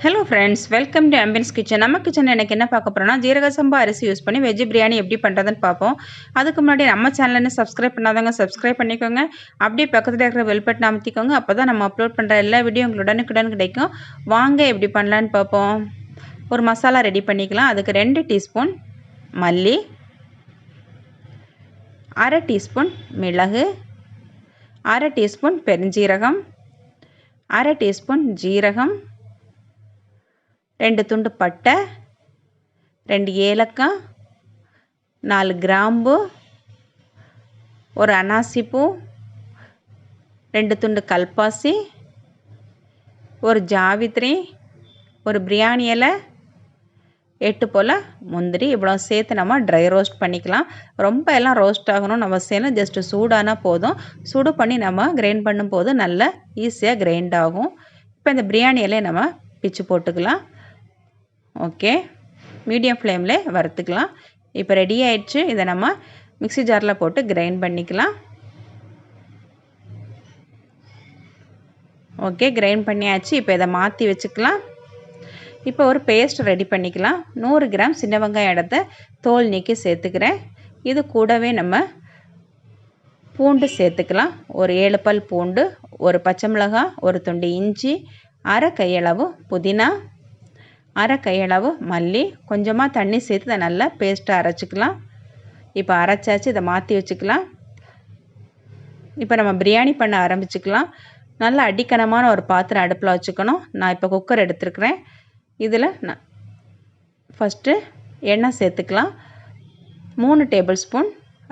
Hello friends, welcome to Ambience kitchen. நம்ம கிச்சன்ல எனக்கு என்ன பார்க்க போறோம்னா ஜீரக சம்பா அரிசி யூஸ் பண்ணி வெஜ் பிரியாணி எப்படி பண்றதுன்னு பார்ப்போம். அதுக்கு முன்னாடி நம்ம சேனலை சப்ஸ்கிரைப் பண்ணாதவங்க சப்ஸ்கிரைப் பண்ணிக்கோங்க. அப்படியே பக்கத்துல இருக்கிற பெல் பட்டன் அமுத்திக்கோங்க. அப்பதான் நம்ம அப்லோட் பண்ற எல்லா வீடியோ உங்களுக்கு உடனுக்குடன் கிடைக்கும். வாங்க எப்படி பண்ணலாம்னு பார்ப்போம். ஒரு மசாலா ரெடி பண்ணிக்கலாம். அதுக்கு 2 டீஸ்பூன் மல்லி, 1/2 டீஸ்பூன் மிளகு, 1/2 டீஸ்பூன் பெருஞ்சீரகம், 1/2 டீஸ்பூன் ஜீரகம், 2 துண்டு பட்டை, 2 ஏலக்காய், 4 கிராம்பு, ஒரு அன்னாசிப்பூ, 2 துண்டு கல்பாசி, ஒரு ஜாவித்ரி, ஒரு பிரியாணி இலை, 8 போல் முந்திரி. இவ்வளோ சேர்த்து நம்ம ட்ரை ரோஸ்ட் பண்ணிக்கலாம். ரொம்ப எல்லாம் ரோஸ்ட் ஆகணும்னு அவசியம் இல்லை. ஜஸ்ட்டு சூடானால் போதும். சூடு பண்ணி நம்ம கிரைண்ட் பண்ணும்போது நல்லா ஈஸியாக கிரைண்ட் ஆகும். இப்போ இந்த பிரியாணி இலையை நம்ம பிச்சு போட்டுக்கலாம். ஓகே, மீடியம் ஃப்ளேமில் வறுத்துக்கலாம். இப்போ ரெடி ஆயிடுச்சு. இதை நம்ம மிக்ஸி ஜாரில் போட்டு கிரைண்ட் பண்ணிக்கலாம். ஓகே, கிரைண்ட் பண்ணியாச்சு. இப்போ இதை மாற்றி வச்சுக்கலாம். இப்போ ஒரு பேஸ்ட் ரெடி பண்ணிக்கலாம். 100 கிராம் சின்ன வெங்காயம் எடுத்து தோல் நீக்கி சேர்த்துக்கிறேன். இது கூடவே நம்ம பூண்டு சேர்த்துக்கலாம். ஒரு 7 பல் பூண்டு, ஒரு பச்சை மிளகாய், ஒரு துண்டு இஞ்சி, 1/2 கையளவு புதினா, 1/2 கையளவு மல்லி, கொஞ்சமாக தண்ணி சேர்த்து இதை நல்லா பேஸ்ட்டாக அரைச்சிக்கலாம். இப்போ அரைச்சாச்சு. இதை மாற்றி வச்சுக்கலாம். இப்போ நம்ம பிரியாணி பண்ண ஆரம்பிச்சுக்கலாம். நல்லா அடிக்கனமான ஒரு பாத்திரம் அடுப்பில் வச்சுக்கணும். நான் இப்போ குக்கர் எடுத்துருக்கிறேன். இதில் நான் ஃபஸ்ட்டு எண்ணெய் சேர்த்துக்கலாம். 3 டேபிள் ஸ்பூன்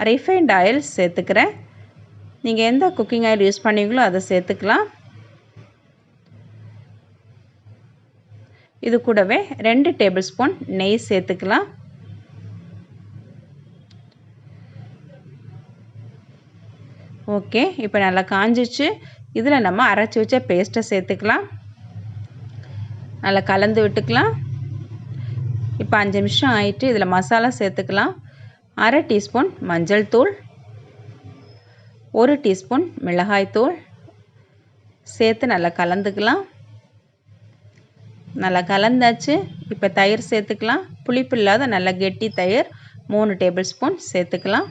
ரிஃபைண்ட் ஆயில் சேர்த்துக்கிறேன். நீங்கள் எந்த குக்கிங் ஆயில் யூஸ் பண்ணுவீங்களோ அதை சேர்த்துக்கலாம். இது கூடவே 2 டேபிள் ஸ்பூன் நெய் சேர்த்துக்கலாம். ஓகே, இப்போ நல்லா காஞ்சிச்சு. இதில் நம்ம அரைச்சி வச்ச பேஸ்ட்டை சேர்த்துக்கலாம். நல்லா கலந்து விட்டுக்கலாம். இப்போ 5 நிமிஷம் ஆயிட்டு. இதில் மசாலா சேர்த்துக்கலாம். 1/2 டீஸ்பூன் மஞ்சள் தூள், 1 டீஸ்பூன் மிளகாய் தூள் சேர்த்து நல்லா கலந்துக்கலாம். நல்லா கலந்தாச்சு. இப்போ தயிர் சேர்த்துக்கலாம். புளிப்பு இல்லாத நல்ல கெட்டி தயிர் 3 டேபிள் ஸ்பூன் சேர்த்துக்கலாம்.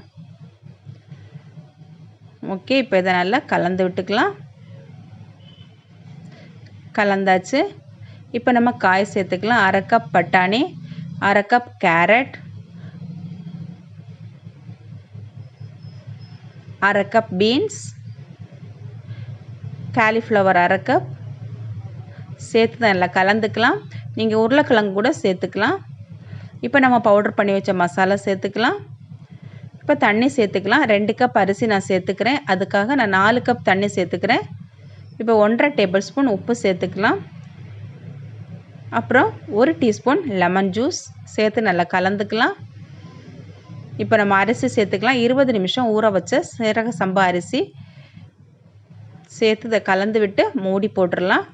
ஓகே, இப்போ இதை நல்லா கலந்து விட்டுக்கலாம். கலந்தாச்சு. இப்போ நம்ம காய் சேர்த்துக்கலாம். 1/2 கப் பட்டாணி, 1/2 cup carrot, 1/2 cup beans, cauliflower 1/2 cup சேர்த்து நல்லா கலந்துக்கலாம். நீங்கள் உருளைக்கிழங்கு கூட சேர்த்துக்கலாம். இப்போ நம்ம பவுடர் பண்ணி வச்ச மசாலா சேர்த்துக்கலாம். இப்போ தண்ணி சேர்த்துக்கலாம். 2 கப் அரிசி நான் சேர்த்துக்கிறேன். அதுக்காக நான் 4 கப் தண்ணி சேர்த்துக்கிறேன். இப்போ 1/2 டேபிள் ஸ்பூன் உப்பு சேர்த்துக்கலாம். அப்புறம் 1 டீஸ்பூன் லெமன் ஜூஸ் சேர்த்து நல்லா கலந்துக்கலாம். இப்போ நம்ம அரிசி சேர்த்துக்கலாம். 20 நிமிஷம் ஊற வச்ச சீரக சம்பா அரிசி சேர்த்து இதை கலந்து விட்டு மூடி போட்டுடலாம்.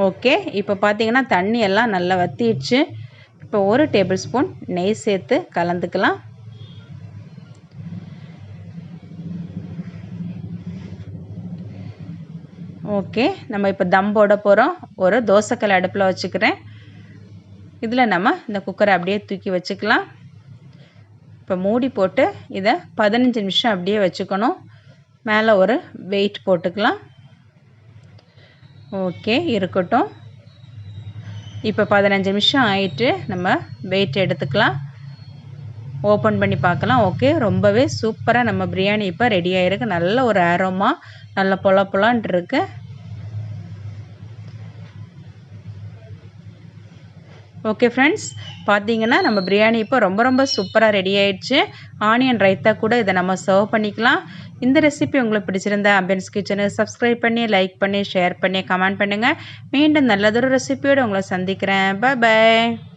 ஓகே, இப்போ பார்த்தீங்கன்னா தண்ணி எல்லாம் நல்லா வற்றிடுச்சு. இப்போ 1 டேபிள் ஸ்பூன் நெய் சேர்த்து கலந்துக்கலாம். ஓகே, நம்ம இப்போ தம் போட போகிறோம். ஒரு தோசைக்கல் அடுப்பில் வச்சுக்கிறேன். இதில் நம்ம இந்த குக்கரை அப்படியே தூக்கி வச்சுக்கலாம். இப்போ மூடி போட்டு இதை 15 நிமிஷம் அப்படியே வச்சுக்கணும். மேலே ஒரு வெயிட் போட்டுக்கலாம். ஓகே, இருக்கட்டும். இப்போ 15 நிமிஷம் ஆயிட்டு. நம்ம வெயிட் எடுத்துக்கலாம். ஓப்பன் பண்ணி பார்க்கலாம். ஓகே, ரொம்பவே சூப்பராக நம்ம பிரியாணி இப்போ ரெடி ஆகிருக்கு. நல்ல ஒரு ஆரோமா, நல்ல பொல பொலான்ட்டு இருக்கு. ஓகே ஃப்ரெண்ட்ஸ், பார்த்தீங்கன்னா நம்ம பிரியாணி இப்போ ரொம்ப சூப்பராக ரெடி ஆயிடுச்சு. ஆனியன் ரைத்தா கூட இதை நம்ம சர்வ் பண்ணிக்கலாம். இந்த ரெசிபி உங்களுக்கு பிடிச்சிருந்தா அம்பியன்ஸ் கிச்சனை சப்ஸ்கிரைப் பண்ணி, லைக் பண்ணி, ஷேர் பண்ணி, கமெண்ட் பண்ணுங்கள். மீண்டும் நல்லதொரு ரெசிபியோடு உங்களை சந்திக்கிறேன். பாய் பாய்.